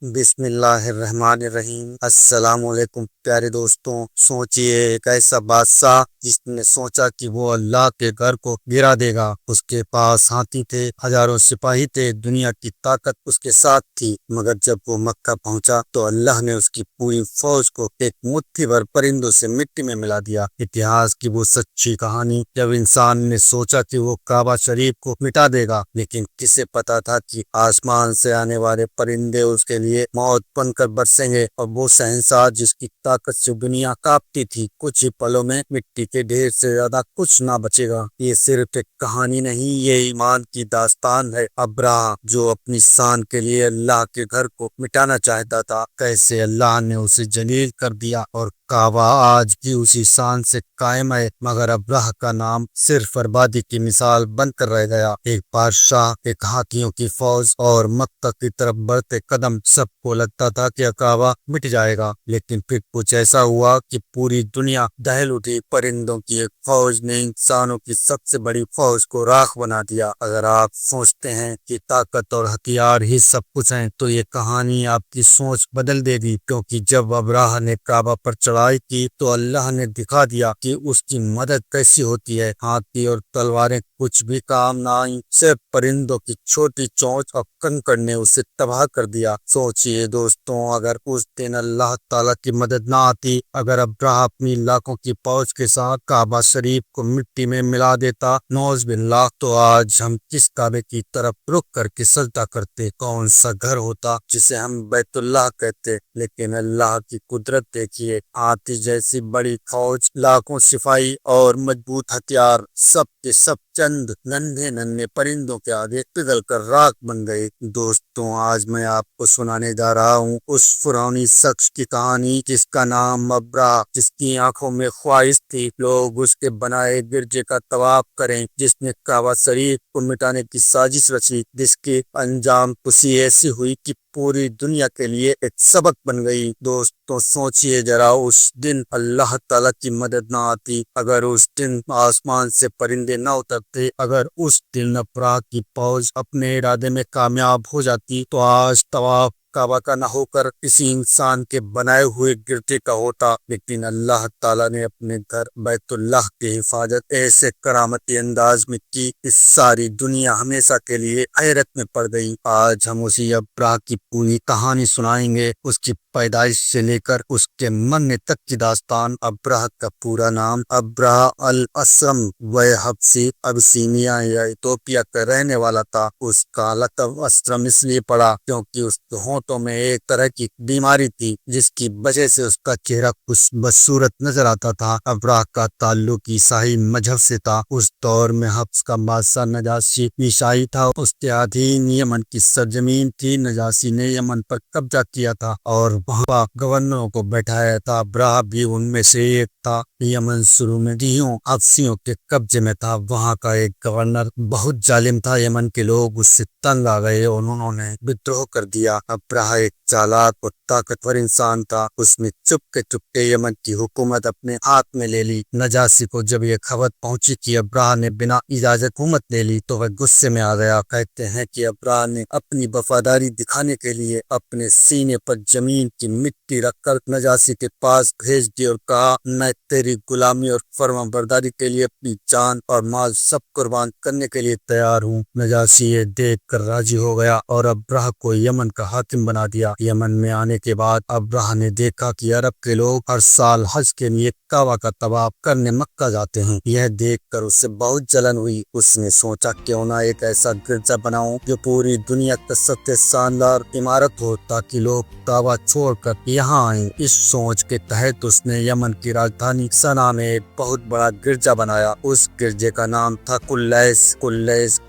بسم اللہ الرحمن الرحیم۔ السلام علیکم پیارے دوستوں۔ سوچئے ایک ایسا بادشاہ جس نے سوچا کہ وہ اللہ کے گھر کو گرا دے گا۔ اس کے پاس ہاتھی تھے، ہزاروں سپاہی تھے، دنیا کی طاقت اس کے ساتھ تھی، مگر جب وہ مکہ پہنچا تو اللہ نے اس کی پوری فوج کو ایک مٹھی بھر پرندوں سے مٹی میں ملا دیا۔ اتہاس کی وہ سچی کہانی جب انسان نے سوچا کہ وہ کعبہ شریف کو مٹا دے گا، لیکن کسے پتا تھا کہ آسمان سے آنے والے پرندے اس کے لیے موت بن کر برسیں گے، اور وہ شہنشاہ جس کی طاقت سے دنیا کانپتی تھی، کچھ ہی پلوں میں مٹی کے ڈھیر سے زیادہ کچھ نہ بچے گا۔ یہ صرف ایک کہانی نہیں، یہ ایمان کی داستان ہے۔ ابراہ جو اپنی شان کے لیے اللہ کے گھر کو مٹانا چاہتا تھا، کیسے اللہ نے اسے ذلیل کر دیا، اور کعبہ آج بھی اسی شان سے قائم ہے، مگر ابراہ کا نام صرف بربادی کی مثال بن کر رہ گیا۔ ایک بادشاہ، ایک ہاتھیوں کی فوج اور مکہ کی طرف بڑھتے قدم، سب کو لگتا تھا کہ کعبہ مٹ جائے گا، لیکن پھر کچھ ایسا ہوا کہ پوری دنیا دہل اٹھی۔ پرندوں کی ایک فوج نے انسانوں کی سب سے بڑی فوج کو راکھ بنا دیا۔ اگر آپ سوچتے ہیں کہ طاقت اور ہتھیار ہی سب کچھ ہیں، تو یہ کہانی آپ کی سوچ بدل دے گی، کیونکہ جب ابراہ نے کعبہ پر چڑھائی کی تو اللہ نے دکھا دیا کہ اس کی مدد کیسی ہوتی ہے۔ ہاتھی اور تلواریں کچھ بھی کام نہ آئیں، صرف پرندوں کی چھوٹی چونچ اور کنکڑ نے اسے تباہ کر دیا۔ سوچئے دوستوں، اگر اس دن اللہ تعالیٰ کی مدد نہ آتی، اگر ابراہ اپنی لاکھوں کی فوج کے ساتھ کعبہ شریف کو مٹی میں ملا دیتا، نعوذ باللہ، تو آج ہم کس کعبے کی طرف رخ کر کے سجدہ کرتے، کون سا گھر ہوتا جسے ہم بیت اللہ کہتے۔ لیکن اللہ کی قدرت دیکھیے، ہاتھی جیسی بڑی فوج، لاکھوں سپاہی اور مضبوط ہتھیار، سب کے سب چند ننھے ننھے پرندوں کے آگے پگھل کر راکھ بن گئے۔ دوستوں، آج میں آپ کو سنانے جا رہا ہوں اس فرعونی شخص کی کہانی جس کا نام ابراہ، جس کی آنکھوں میں خواہش تھی لوگ اس کے بنائے گرجے کا طواف کریں، جس نے کعبہ شریف کو مٹانے کی سازش رچی، جس کی انجام کشی ایسی ہوئی کہ پوری دنیا کے لیے ایک سبق بن گئی۔ دوستوں، سوچئے ذرا، اس دن اللہ تعالیٰ کی مدد نہ آتی، اگر اس دن آسمان سے پرندے نہ اترتے، اگر اس دن ابراہ کی فوج اپنے ارادے میں کامیاب ہو جاتی، تو آج طواف کعبہ کا نہ ہو کر کسی انسان کے بنائے ہوئے گرجے کا ہوتا۔ لیکن اللہ تعالیٰ نے اپنے گھر بیت اللہ کی حفاظت ایسے کرامتی انداز میں کی کہ ساری دنیا ہمیشہ کے لیے حیرت میں پڑ گئی۔ آج ہم اسی ابراہ کی پوری کہانی سنائیں گے، اس کی پیدائش سے لے کر اس کے مرنے تک کی داستان۔ ابراہ کا پورا نام ابراہ الاسم حبشی، ابسینیا یا ایتھوپیا کا رہنے والا تھا۔ اس کا لقب اسرم اس لیے پڑا کیونکہ اس کے ہونٹوں میں ایک طرح کی بیماری تھی، جس کی وجہ سے اس کا چہرہ کچھ بدصورت نظر آتا تھا۔ ابراہ کا تعلق عیسائی مذہب سے تھا۔ اس دور میں حبش کا بادشاہ نجاشی عیسائی تھا، اس کے ادھین یمن کی سرزمین تھی۔ نجاشی نے یمن پر قبضہ کیا تھا اور وہاں گورنروں کو بیٹھایا تھا، ابراہ بھی ان میں سے ایک تھا۔ یمن شروع میں حبشیوں کے قبضے میں تھا۔ وہاں کا ایک گورنر بہت ظالم تھا، یمن کے لوگ اس سے تنگ آ گئے اور انہوں نے بدروہ کر دیا۔ ابراہ ایک چالاک اور طاقتور انسان تھا، اس نے چپکے یمن کی حکومت اپنے ہاتھ میں لے لی۔ نجاشی کو جب یہ خبر پہنچی کہ ابراہ نے بنا اجازت حکومت لے لی تو وہ غصے میں آ گیا۔ کہتے ہیں کہ ابراہ نے اپنی وفاداری دکھانے کے لیے اپنے سینے پر زمین کی مٹی رکھ کر نجاشی کے پاس بھیج دی اور کہا، میں تیری غلامی اور فرما برداری کے لیے اپنی جان اور مال سب قربان کرنے کے لیے تیار ہوں۔ نجاشی یہ دیکھ کر راضی ہو گیا اور ابراہ کو یمن کا حاکم بنا دیا۔ یمن میں آنے کے بعد ابراہ نے دیکھا کہ عرب کے لوگ ہر سال حج کے لیے کعبہ کا طواف کرنے مکہ جاتے ہیں۔ یہ دیکھ کر اسے بہت جلن ہوئی۔ اس نے سوچا کیوں نہ ایک ایسا گرجا بناؤں جو پوری دنیا کا سب سے شاندار عمارت ہو، تاکہ لوگ کعبہ چھوڑ کر یہاں آئیں۔ اس سوچ کے تحت اس نے یمن کی راجدھانی سنا میں ایک بہت بڑا گرجا بنایا۔ اس گرجے کا نام تھا کلیس۔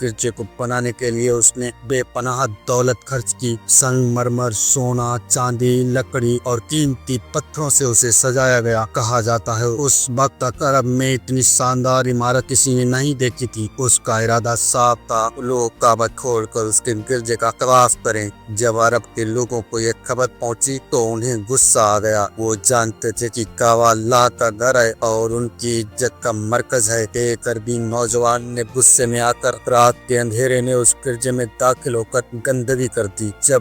گرجے کو بنانے کے لیے اس نے بے پناہ دولت خرچ کی۔ سنگ مرمر، سونا، چاندی، لکڑی اور قیمتی پتھروں سے اسے سجایا گیا۔ کہا جاتا ہے اس وقت تک عرب میں اتنی شاندار عمارت کسی نے نہیں دیکھی تھی۔ اس کا ارادہ صاف تھا، لوگ کعبہ چھوڑ کر اس کے گرجے کا طواف کریں۔ جب عرب کے لوگوں کو یہ خبر پہنچی تو انہیں غصہ آ گیا۔ وہ جانتے تھے کہ کعبہ اللہ کا گھر ہے اور ان کی عزت کا مرکز ہے۔ ایک عربی نوجوان نے غصے میں آ کر رات کے اندھیرے میں اس گرجے میں داخل ہو کر گندگی کر دی۔ جب